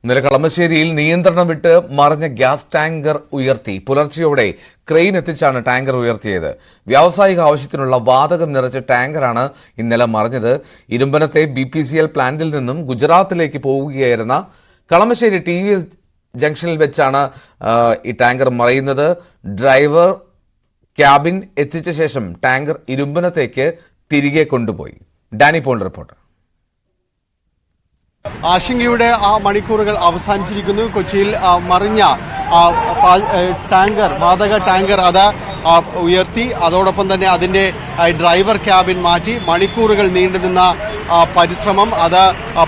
ഇന്നലെ കളമശ്ശേരിയിൽ നിയന്ത്രണം വിട്ട് മറിഞ്ഞ ഗ്യാസ് ടാങ്കർ ഉയർത്തി. പുലർച്ചെയോടെ ക്രെയിൻ എത്തിച്ചാണ് ടാങ്കർ ഉയർത്തിയത്. വ്യാവസായിക ആവശ്യത്തിനുള്ള വാതകം നിറച്ച ടാങ്കറാണ് ഇന്നലെ മറിഞ്ഞത്. ഇരുമ്പനത്തെ BPCL പ്ലാന്റിൽ നിന്നും ഗുജറാത്തിലേക്ക് പോവുകയായിരുന്ന കളമശ്ശേരി TVS ജംഗ്ഷനിൽ വെച്ചാണ് ഈ ടാങ്കർ മറിയുന്നത്. ഡ്രൈവർ ക്യാബിൻ എത്തിച്ച ശേഷം ടാങ്കർ ഇരുമ്പനത്തേക്ക് തിരികെ കൊണ്ടുപോയി. Dani Paul report. ആശങ്കയുടെ ആ മണിക്കൂറുകൾ അവസാനിച്ചിരിക്കുന്നു. കൊച്ചിയിൽ മറിഞ്ഞ ടാങ്കർ, വാതക ടാങ്കർ അത് ഉയർത്തി. അതോടൊപ്പം തന്നെ അതിന്റെ ഡ്രൈവർ ക്യാബിൻ മാറ്റി. മണിക്കൂറുകൾ നീണ്ടുനിന്ന പരിശ്രമം അത്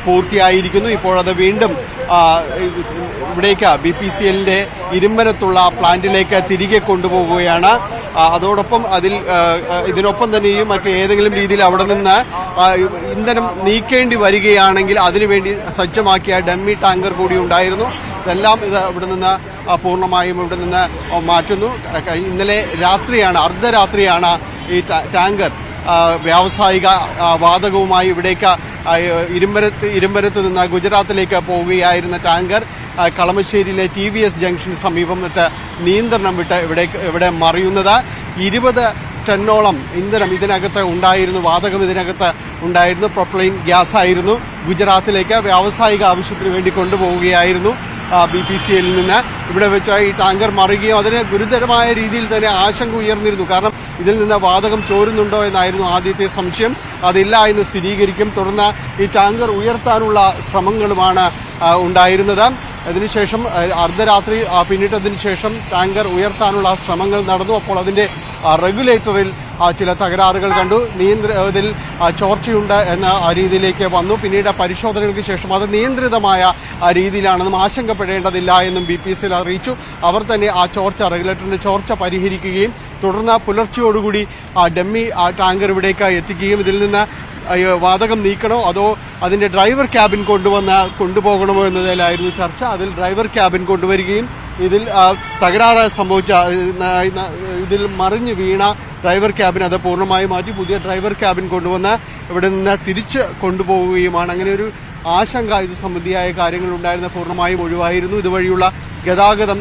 പൂർത്തിയായിരിക്കുന്നു. ഇപ്പോഴത് വീണ്ടും ഇവിടേക്ക് BPCLന്റെ ഇരുമ്പനത്തുള്ള പ്ലാന്റിലേക്ക് തിരികെ കൊണ്ടുപോകുകയാണ്. അതോടൊപ്പം ഇതിനൊപ്പം തന്നെയും മറ്റേതെങ്കിലും രീതിയിൽ അവിടെ നിന്ന് ഇന്ധനം നീക്കേണ്ടി വരികയാണെങ്കിൽ അതിനുവേണ്ടി സജ്ജമാക്കിയ ഡമ്മി ടാങ്കർ കൂടി ഉണ്ടായിരുന്നു. ഇതെല്ലാം ഇവിടെ നിന്ന് പൂർണ്ണമായും ഇവിടെ നിന്ന് മാറ്റുന്നു. ഇന്നലെ രാത്രിയാണ്, അർദ്ധരാത്രിയാണ് ഈ ടാങ്കർ വ്യാവസായിക വാതകവുമായി ഇവിടേക്ക് ഇരുമ്പനത്ത് നിന്ന് ഗുജറാത്തിലേക്ക് പോവുകയായിരുന്ന ടാങ്കർ കളമശ്ശേരിയിലെ TVS ജംഗ്ഷന് സമീപം നിയന്ത്രണം വിട്ട് ഇവിടെ മറിയുന്നത്. 20 ടണ്ണോളം ഇന്ധനം ഇതിനകത്ത് ഉണ്ടായിരുന്നു, വാതകം ഇതിനകത്ത് ഉണ്ടായിരുന്നു. പ്രൊപ്പലൈൻ ഗ്യാസ് ആയിരുന്നു. ഗുജറാത്തിലേക്ക് വ്യാവസായിക ആവശ്യത്തിന് വേണ്ടി കൊണ്ടുപോവുകയായിരുന്നു BPCL നിന്ന്. ഇവിടെ വെച്ച് ഈ ടാങ്കർ മറിയുകയും അതിന് ഗുരുതരമായ രീതിയിൽ തന്നെ ആശങ്ക ഉയർന്നിരുന്നു. കാരണം ഇതിൽ നിന്ന് വാതകം ചോരുന്നുണ്ടോ എന്നായിരുന്നു ആദ്യത്തെ സംശയം. അതില്ല എന്ന് സ്ഥിരീകരിക്കും. തുടർന്ന് ഈ ടാങ്കർ ഉയർത്താനുള്ള ശ്രമങ്ങളുമാണ് ഉണ്ടായിരുന്നത്. അതിനുശേഷം അർദ്ധരാത്രി പിന്നിട്ടതിനു ശേഷം ടാങ്കർ ഉയർത്താനുള്ള ശ്രമങ്ങൾ നടന്നു. അപ്പോൾ അതിന്റെ റെഗുലേറ്ററിൽ ചില തകരാറുകൾ കണ്ടു. ഇതിൽ ചോർച്ചയുണ്ട് എന്ന രീതിയിലേക്ക് വന്നു. പിന്നീട് പരിശോധനകൾക്ക് ശേഷം അത് നിയന്ത്രിതമായ രീതിയിലാണെന്നും ആശങ്കപ്പെടേണ്ടതില്ല എന്നും BPCL അറിയിച്ചു. അവർ തന്നെ ആ റെഗുലേറ്ററിന്റെ ചോർച്ച പരിഹരിക്കുകയും തുടർന്ന് പുലർച്ചയോടുകൂടി ഡമ്മി ടാങ്കർ ഇവിടേക്ക് എത്തിക്കുകയും ഇതിൽ നിന്ന് വാതകം നീക്കണോ അതോ അതിന്റെ ഡ്രൈവർ ക്യാബിൻ കൊണ്ടുപോകണമോ എന്നതിലായിരുന്നു ചർച്ച. അതിൽ ഡ്രൈവർ ക്യാബിൻ കൊണ്ടുവരികയും ഇതിൽ തകരാറ് സംഭവിച്ച ഇതിൽ മറിഞ്ഞു വീണ ഡ്രൈവർ ക്യാബിൻ അത് പൂർണ്ണമായി മാറ്റി പുതിയ ഡ്രൈവർ ക്യാബിൻ കൊണ്ടുവന്ന് ഇവിടെ നിന്ന് തിരിച്ച് കൊണ്ടുപോവുകയുമാണ്. അങ്ങനെ ഒരു ആശങ്ക ഇത് സംബന്ധിയായ കാര്യങ്ങൾ ഉണ്ടായിരുന്ന പൂർണ്ണമായും ഒഴിവായിരുന്നു. ഇതുവഴിയുള്ള ഗതാഗതം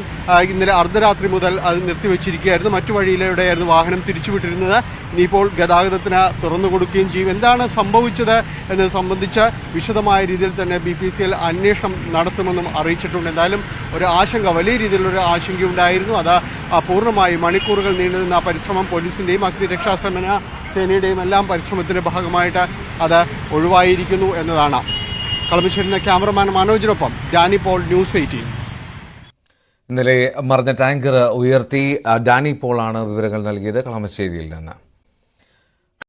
ഇന്നലെ അർദ്ധരാത്രി മുതൽ അത് നിർത്തിവെച്ചിരിക്കുകയായിരുന്നു. മറ്റു വഴിയിലൂടെയായിരുന്നു വാഹനം തിരിച്ചുവിട്ടിരുന്നത്. ഇനിയിപ്പോൾ ഗതാഗതത്തിന് തുറന്നു കൊടുക്കുകയും ചെയ്യും. എന്താണ് സംഭവിച്ചത് എന്നത് സംബന്ധിച്ച് വിശദമായ രീതിയിൽ തന്നെ BPCL അന്വേഷണം നടത്തുമെന്നും അറിയിച്ചിട്ടുണ്ട്. എന്തായാലും ഒരു ആശങ്ക, വലിയ രീതിയിലൊരു ആശങ്കയുണ്ടായിരുന്നു. അത് പൂർണ്ണമായി മണിക്കൂറുകൾ നീണ്ടുനിന്ന പരിശ്രമം പോലീസിന്റെയും അഗ്നിരക്ഷാസേനയുടെയും എല്ലാം പരിശ്രമത്തിന്റെ ഭാഗമായിട്ട് അത് ഒഴിവായിരിക്കുന്നു എന്നതാണ്. കളമശ്ശേരിയിൽ ക്യാമറമാൻ മനോജിനൊപ്പം ഡാനി പോൾ, News 18. ഇന്നലെ മറിഞ്ഞ ടാങ്കർ ഉയർത്തി ഡാനി പോളാണ് വിവരങ്ങൾ നൽകിയത് കളമശ്ശേരിയിൽ നിന്ന്.